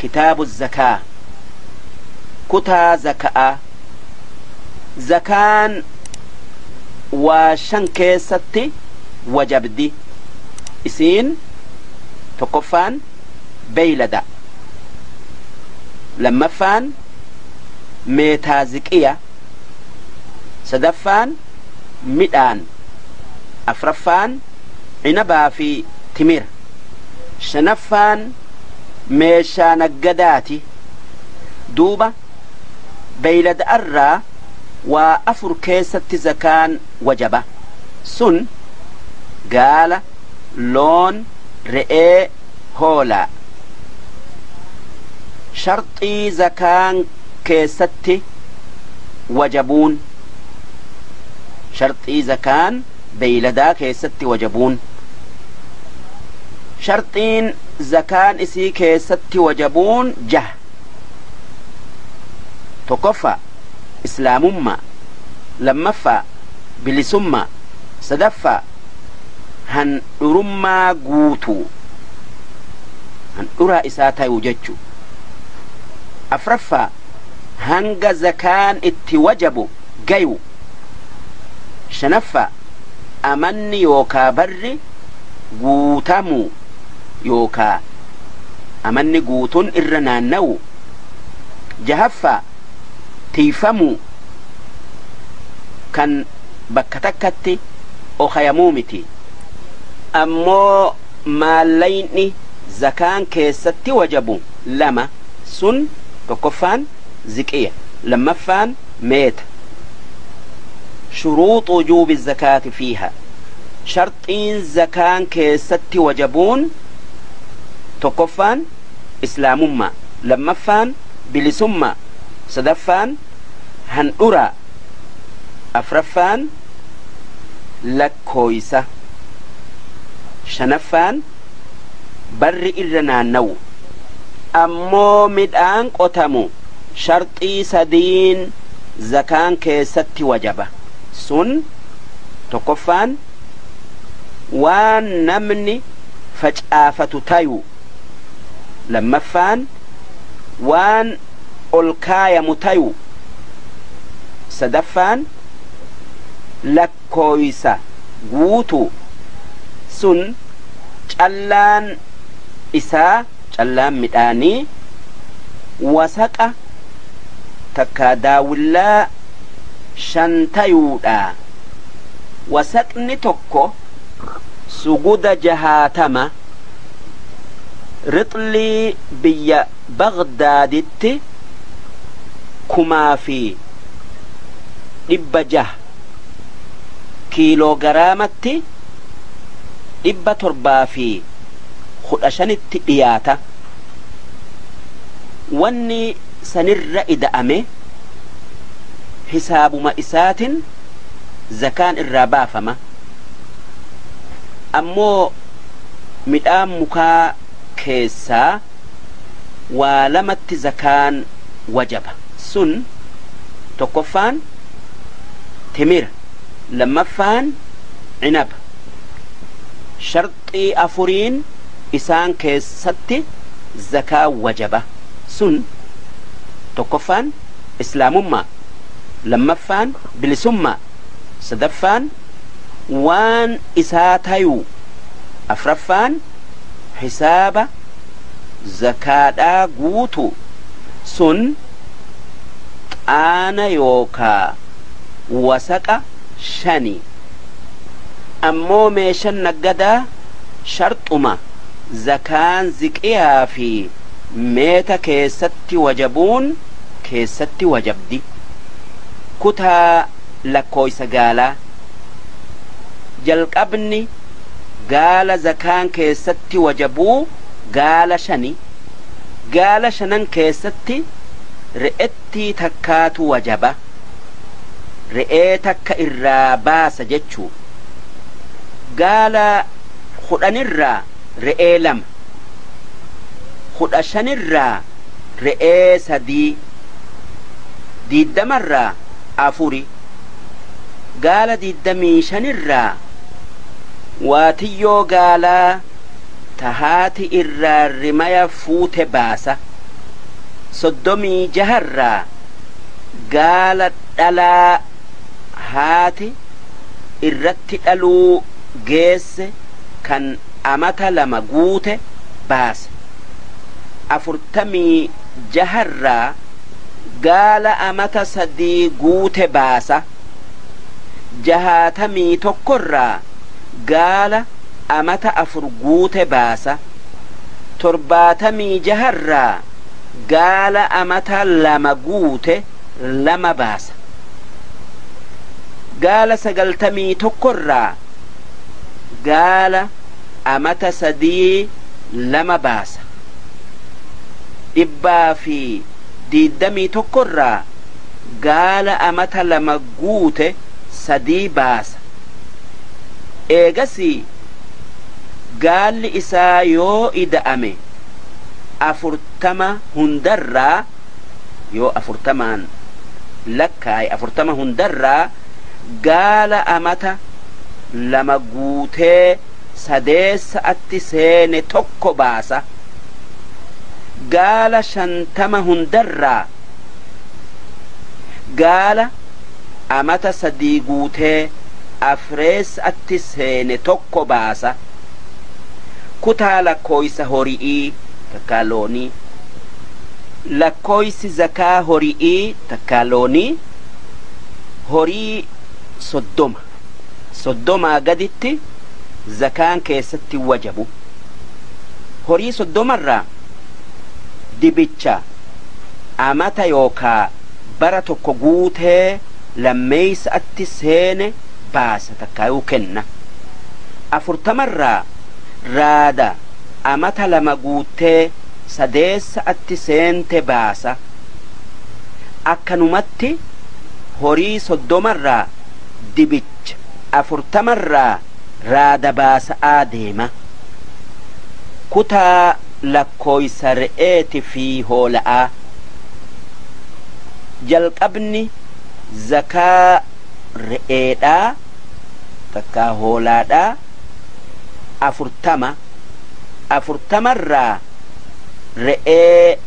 كتاب الزكاة كتا زكاة زكان وشن كيستي وجبدي إسين تقفان بيلدا لما فان ميتازكية سدفان ميدان أفرفان عنبا في تمير شنفان ميشا نقداتي دوبا بيلد أرى وأفر كيسة زكان وجبة سن قال لون رئي هولا شرطي زكان كيستي وجبون شرطي زكان بيلدا كيستي وجبون شرطين زكان اسي كيستي وجبون جه تقفى إسلامما لما فا بلسما سدفا هن رما قوتو هن أرى إساتا يوججو أفرفا هنغ زكان اتوجبو قيو شنفا أمني يوكا بري قوتامو يوكا أمني قوتون إرنانو جهفا تيفمو كان بكتكتي أو خيمومتي أمو ماليني زكان كيستي وجبو لما سن تقفان زكية لما فان ميت شروط وجوب الزكاة فيها شرطين زكان كيستي وجبون تقفان إسلامما لما فان بلسما سدفان هن أرى أفرفان لكويسة شنفان بر إرنا نو أمو مدان قتمو شرطي سدين زكان كيستي وجبة سن تقفان وان نمني فجآفة تايو لما فان وان الكايا متايو سدفان لكويسا غوتو سن جلان إسا جلان مداني وسقا تكاداولا شنتايودا وسقني توكو سجود جهاتما رطلي بيا بغدادتي كما في إبجه كيلو غرامتي إبا تربا في خدشان التئياتا واني سنر إدأمي حساب مائسات زكان الرابافما أمو مدام مكا كيسا ولمت زكان وجب سن تقفان تمير لما فان عنب شرطي أفورين إسان كيستي زكاة وجبة سن تقفان إسلامما لما فان بلسما سدفان وان إساتيو أفرفان حساب زكاة قوتو سن أنا يوكا وسقا شني أمو ميشن نقدا شرطما زكان زكيها في ميتا كيستي وجبون كيستي وجبدي كتا لكويس قالا جلقبني قال زكان كيستي وجبو قال شني قال شنن كيستي رئتي تكات وجبه رئيتك الراباس جتشو قال خدنرا رئي لم خدشنرا رئي سدي دي دمرا أفوري قال دي دميشنرا واتيو قال تهاتي الرمايا فوت باسا soddomii jaharraa gaala dhalaa haati irratti dhaluu geesse kan amata lama guute baasa. Afurtamii jaharraa gaala amata sadii guute baasa. Jahaatamii tokkorraa gaala amata afur guute baasa. Torbaatamii jaharraa gaala amata lama guute lama baasa. Gaala sagaltamii tokkorraa gaala amata sadii lama baasa. Dhibbaa fi diiddamii tokkorraa gaala amata lama guute sadii baasa. Eegasii gaalli isaa yoo ida'ame afurtama hundarraa yoo afurtamaan lakkaaye afurtama hundarraa gaala amata lama guutee sadeessa'atti seene tokko baasa. Gaala shantama hundarraa gaala amata sadii guutee afreessa'atti seene tokko baasa. Kutaa lakkooysa hori'ii takkaa loonii. Lakkooysi zakaa hori'ii takkaa loonii horii soddomaa gaditti zakaan keessatti wajabu. Horii soddomarraa dibicha amata yookaa bara tokko guutee lammeeysa'atti seene baasa takkaayuu kenna. Afurtamarraa raada amata lama guutee sadeessa'atti seente baasa. Akkanumatti horii soddomarraa dibicha afurtamarraa raada baasa'aa deema. Kutaa lakkooysa re'eeti fi hoola'aa. Jalqabni zakaa re'eedhaa takkaa hoolaadhaa afurtamarraa re'ee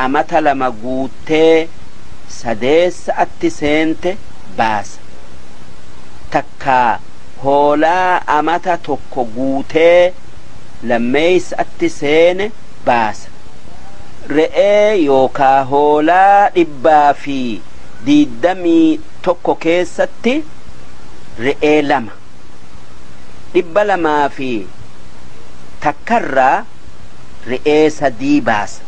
amata lama guutee sadeessa'atti seente baasa. Takkaa hoolaa amata tokko guutee lammeeysa'atti seene baasa. Re'ee yookaa hoolaa dhibbaa fi diiddamii tokko keessatti re'ee lama. Dhibba lamaa fi takkarraa re'ee sadii baasa.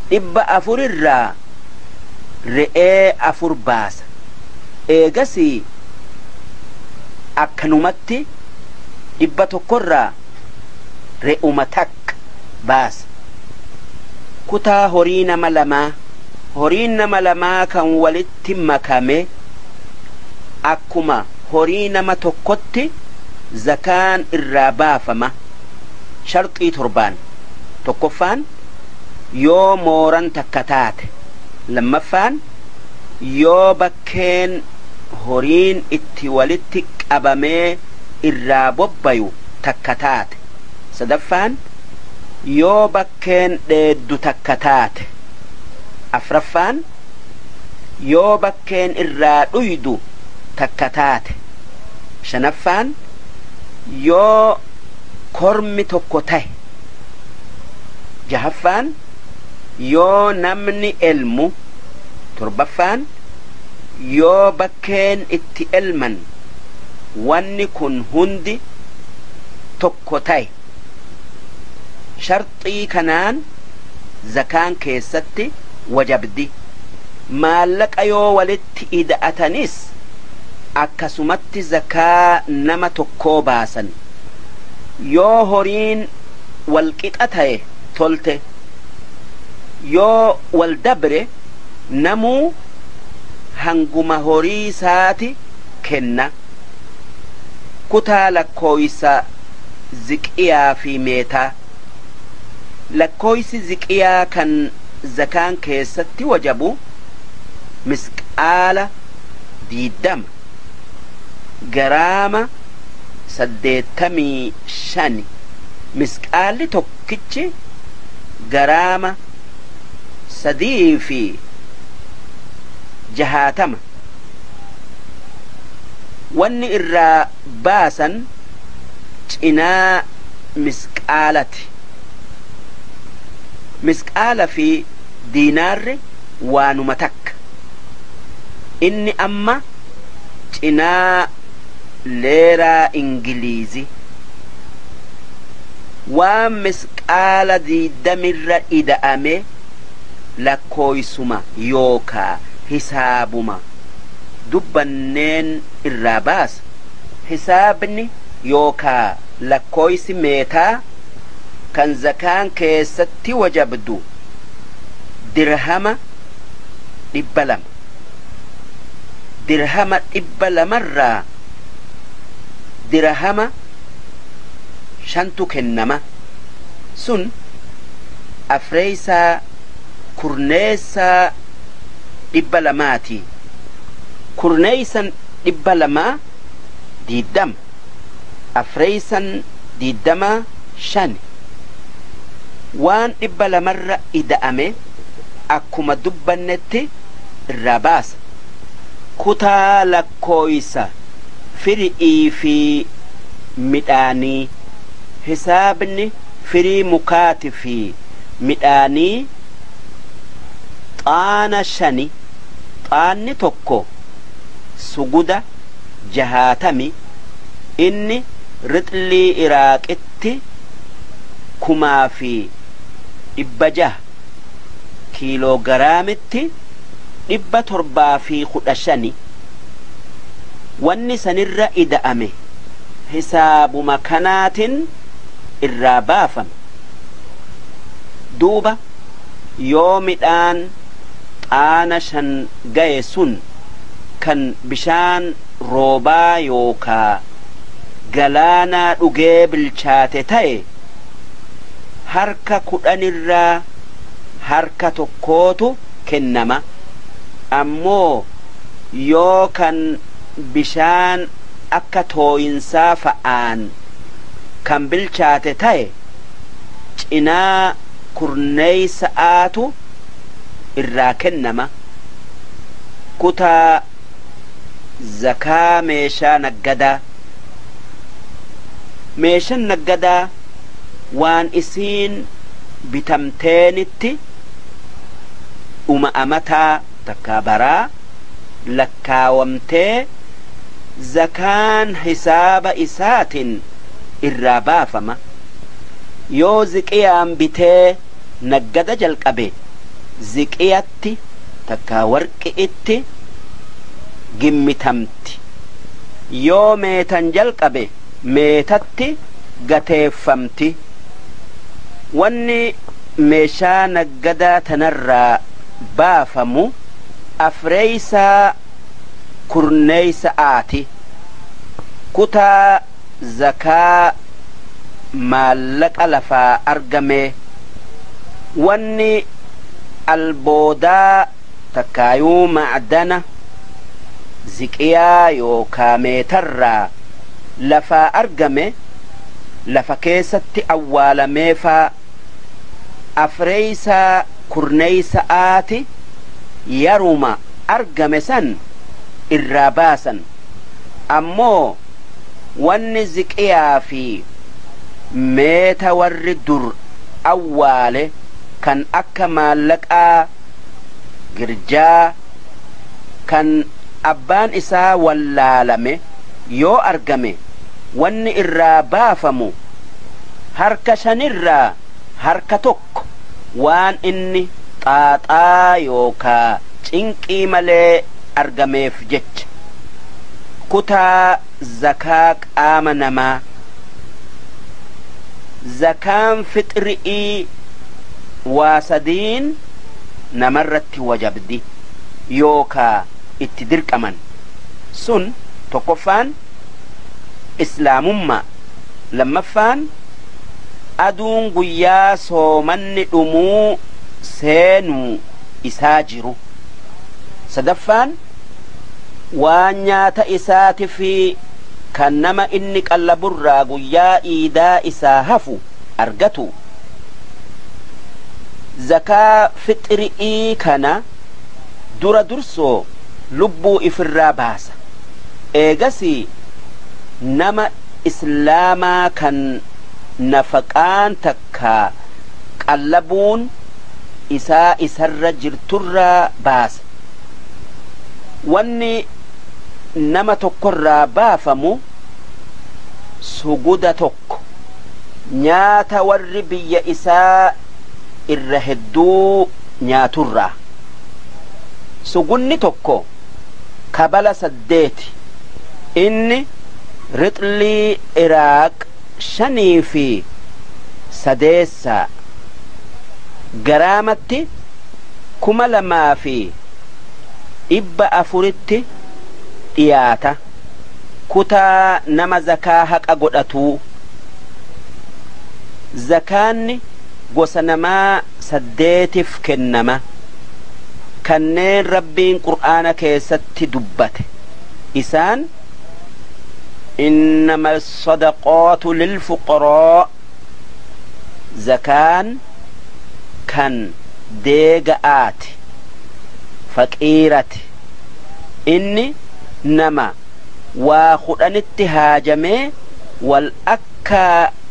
Dhibba afurirraa re'ee afur baasa. Eegasii akkanumatti dhibba tokkorraa re'uma takka baasa. Kutaa horii nama lamaa. Horiin nama lamaa kan walitti makame akkuma horii nama tokkotti zakaan irraa baafama. Sharxii torbaan. Tokkoffaan yoo mooran takka taate. Lammaffaan yoo bakkeen horiin itti walitti qabamee irraa bobbayu takka taate. Sadaffaan yoo bakkeen dheeddu takka taate. Afraffaan yoo bakkeen irraa dhuydu takka taate. Shanaffaan yoo kormi tokko tahe. Jahaffaan yoo namni elmu. Torbaffaan yoo bakkeen itti elman wanni kun hundi tokko tahe. Sharxii kanaan zakaan keessatti wajabdi. Maallaqa yoo walitti ida'atanis akkasumatti zakaa nama tokkoo baasan. Yoo horiin walqixa ta'e tolte. Yoo wal dabre namuu hanguma horii isaati kenna. Kutaa lakkooysa ziqiyaa fi meetaa. Lakkooysi ziqiyaa kan zakaan keessatti wajabu misqaala 20 garaama 85. Misqaalli tokkichi garaama sadii fi jahaatama wanni irraa baasan cinaa misqaalati misqaala fi diinaarri waanuma takka inni amma cinaa leeraa ingiliizi waan misqaala 20 ida'ame lakkooysuma yookaa hisaabuma dubbanneen irraa baasa hisaabni yookaa lakkooysi meetaa kan zakaan keessatti wajabdu dirhama 200 dirhama 200 irraa dirhama 5 kennama sun afreeysaa kurneessaa 200 kurneeysan 200 20 afreeysan 25 waan 200 irra ida'ame akkuma dubbannetti irraa baasa kutaa lakkooysa firii fi midhaanii hisaabni firii mukaati fi midhaanii xaana 5 xaanni tokko suguda 60 inni rixlii iraaqitti 1,600 kiiloogiraamitti 715 wanni sanirra ida'ame hisaabuma kanaatin irraa baafame duuba yoo midhaan xaana 5 gaye sun kan bishaan roobaa yookaa galaanaa dhugee bilchaate ta'e harka 10 irraa harka tokkootu kennama ammoo yoo kan bishaan akka tooyinsaa fa'aan kan bilchaate ta'e cinaa kurneeysa'aatu irraa kennama kutaa zakaa meeshaa naggadaa meeshaan naggadaa waan isiin bitamteenitti amataa takkaa baraa lakkaawamtee zakaan hisaaba isaatin irraa baafama yoo ziqiyaan bitee naggada jalqabe ziqiyatti takkaa warqi'itti gimmitamti yoo meetan jalqabe meetatti gateeffamti wanni meeshaa naggadaa tanarraa baafamu afreeysaa kurneeysa'aati kutaa zakaa maallaqa lafaa argame wanni alboodaa takkaayuu macdana ziqiyaa yookaa meetarraa lafaa argame lafa keessatti awwaalameefaa afreeysaa kurneeysa'aati yaruma argame san irraa baasan ammoo wanni ziqiyaa fi meeta warri dur awwaale kan akka maallaqaa girjaa kan abbaan isaa wallaalame yoo argame wanni irraa baafamu harka 5 irraa harka tokko waan inni xaaxaa yookaa cinqii malee argameef jecha kutaa zakaa qaama namaa zakaan fixri'ii waa sadiin namarratti wajabdi yookaa itti dirqaman sun tokkoffaan islaamummaa lammaffaan aduun guyyaa soomanni dhumuu seenuu isaa jiru sadaffaan waan nyaata isaati fi kan nama inni qallaburraa guyyaa iidaa isaa hafu argatu zakaa fixri'ii kana dura dursoo lubbuu ifirraa baasa. Eegasii nama islaamaa kan nafaqaan takka qallabuun isaa isarra jirturraa baasa. Wanni nama tokkorraa baafamu suguda tokko nyaata warri biyya isaa irra hedduu nyaaturraa. Sugunni tokko kabala 8 inni rixlii Iraaq 5 fi 8 garaamatti 2,400 dhiyaata. Kutaa nama zakaa haqa godhatuu. Zakaanni gosa namaa 8 kennama. Kanneen rabbiin qur'aana keessatti dubbate isaan innama as-sadaqaatu lilfuqaraa, zakaan kan deega'aati faqiirati. Inni nama waa 10 haajamee wal akka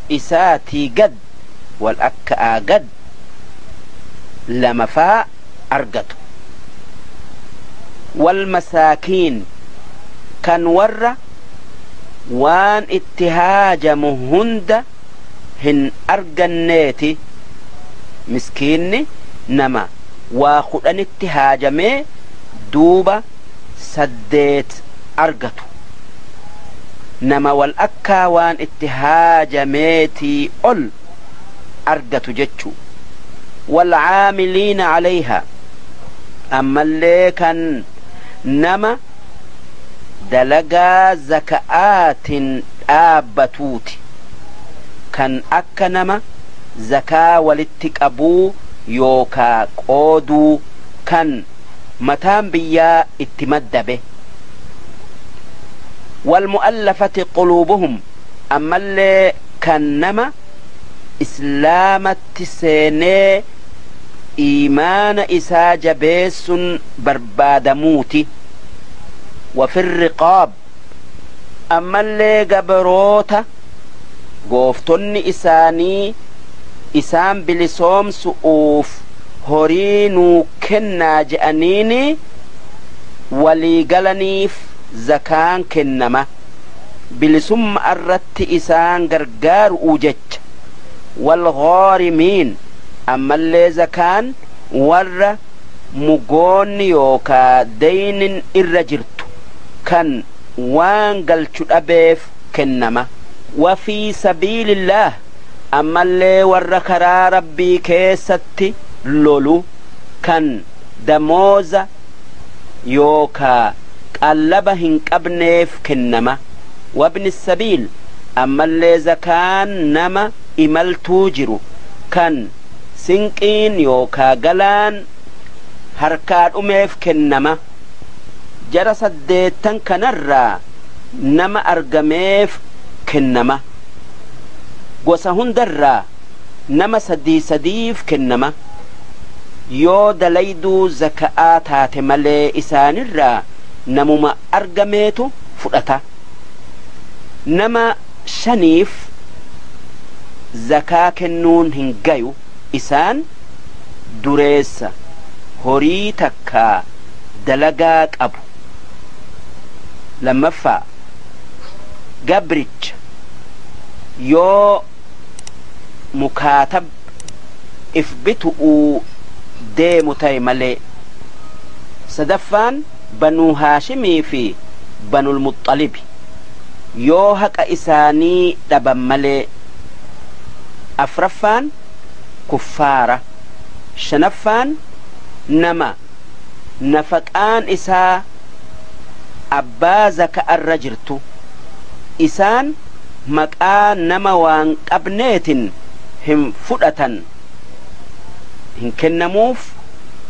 isaatii gad wal akka gad lamafaa argatu. والمساكين كان ورّا وان اتهاجم هند هن أرجنيتي مسكيني نما واخدن اتهاجمي دوبا سديت أرجتو نما والأكا وان اتهاجميتي أول أرجتو جتشو والعاملين عليها. أما اللي كان نما دلقا زكاة آبتوتي كان أكا نما زكاة ولتك أبو يوكا قودو كان متان بيا اتمد به. والمؤلفة قلوبهم. أما اللي كان نما إسلامة سيني إيمان إسا جبيس بربادموتي. وفي الرقاب. أما اللي قبروتا قوفتن إساني إسان بلسوم سؤوف هورينو كنا جأنيني ولي قلنيف زكان كنما بلسم أردت إسان قرقار أوجج. والغارمين. أما اللي زكان ور مقون يوكا دين الرجرت كان وان قلت أبيف كنما. وفي سبيل الله. أما اللي ور كرا ربي كيستي لولو كان دموزا يوكا قلبهن قبنيف كنما. وابن السبيل. أما اللي زكان نما إملتو جرو كان sinqiin yookaa galaan harkaa dhumeef kennama. Jara 8 kanarraa nama argameef kennama. Gosa hundarraa nama 3 kennama. Yoo dalayduu zaka'aa taate malee isaanirraa namuma argameetu fudhata. Nama 5 zakaa kennuun hin gayu. Isaan dureessa horii takkaa dalagaa qabu. Lammaffaa gabricha yoo mukaatab if bitu'uu deemu ta'e malee. Sadaffaan banuu haashimii fi banul muxxalibi yoo haqa isaanii dhaban malee. Afraffaan كفارة. شنفان نما نفقان إسا أبازك الرجرتو. إسان مكان نما وان قبنيت هم فدة هم كنموف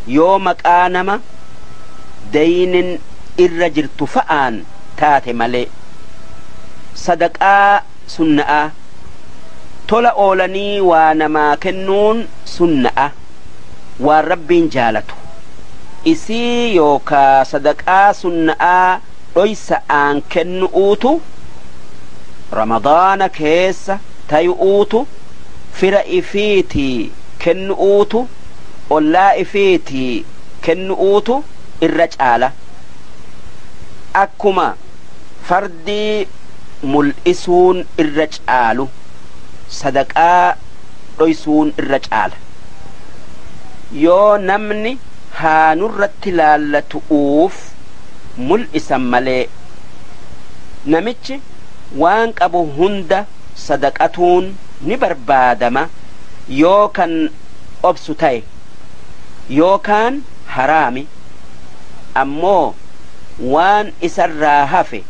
يو مكان نما دين الرجرتو فآن تاتي ملي. صدقاء سنة tola oolanii waa namaa kennuun sunna'a. waan rabbiin jaalatu isii yookaa sadaqaa sunna'aa dhoysa'aan kennu'uutu ramadaana keessa tayu'uutu fira ifiitii kennu'uutu ollaa ifiitii kennu'uutu irra caala akkuma fardii mul'isuun irra caalu sadaqaa dhoysuun irra caala yoo namni haanurratti laallatu'uuf mul'isan malee namichi waan qabu hunda sadaqatuun ni barbaadama yoo kan obsu ta'e yookaan haraami ammoo waan isarraa hafe